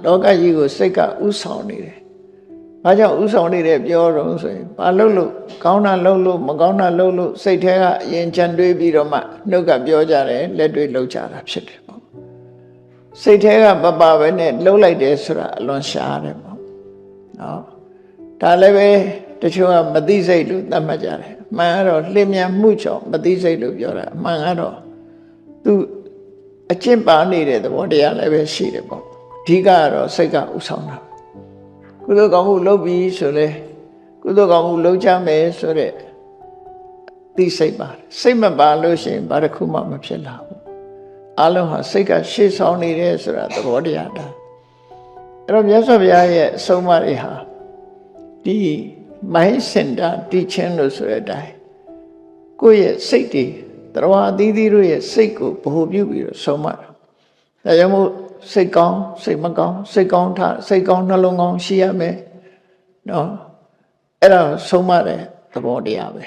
လောကကြီးကိုစိတ်ကဥဆောင်နေတယ်။ဘာကြောင့်ဥဆောင်နေတယ်ပြောတော့ဆိုရင်ဘာလို့ကောင်းတာလုပ်လို့မကောင်းတာလုပ်လို့စိတ်ထဲကအရင်ကြံတွေးပြီးတော့မှနှုတ်ကပြောကြတယ်လက်တွေလှုပ်ကြတာဖြစ်တယ်ပေါ့။စိတ်ထဲကပပပဲနဲ့လှုပ်လိုက်တယ်ဆိုတာအလွန်ရှားတယ်ပေါ့။နော်။ဒါလည်းပဲတချို့ကမသိစိတ်လို့သတ်မှတ်ကြတယ်။မှန်ကတော့လျင်မြန်မှုကြောင့်မသိစိတ်လို့ပြောတာအမှန်ကတော့သူအကျင့်ပါနေတဲ့သဘောတရားလည်းပဲရှိတယ်ပေါ့အဓိကကတော့စိတ်ကဥဆောင်တာကုသိုလ်ကောင်းမှုလုပ်ပြီးဆိုလေကုသိုလ်ကောင်းမှုလုပ်ကြမယ်ဆိုတဲ့သိစိတ်ပါတယ်စိတ်မပါလို့ရှိရင်ဘာတစ်ခုမှမဖြစ်လာဘူးအလုံးဟာစိတ်ကရှေ့ဆောင်နေတယ်ဆိုတာသဘောတရားဒါအဲ့တော့မြတ်စွာဘုရားရဲ့အဆုံးအမတွေဟာဒီ mind center teaching လို့ဆိုတဲ့အတိုင်းကိုယ့်ရဲ့စိတ်တွေတရားအသီးသီးတို့ရဲ့စိတ်ကိုဗဟုပြုပြီးတော့ဆုံးမတာဒါကြောင့်မို့စိတ်ကောင်းစိတ်မကောင်းစိတ်ကောင်းထားစိတ်ကောင်းနှလုံးကောင်းရှိရမယ်နော်အဲ့ဒါဆုံးမတဲ့သဘောတရားပဲ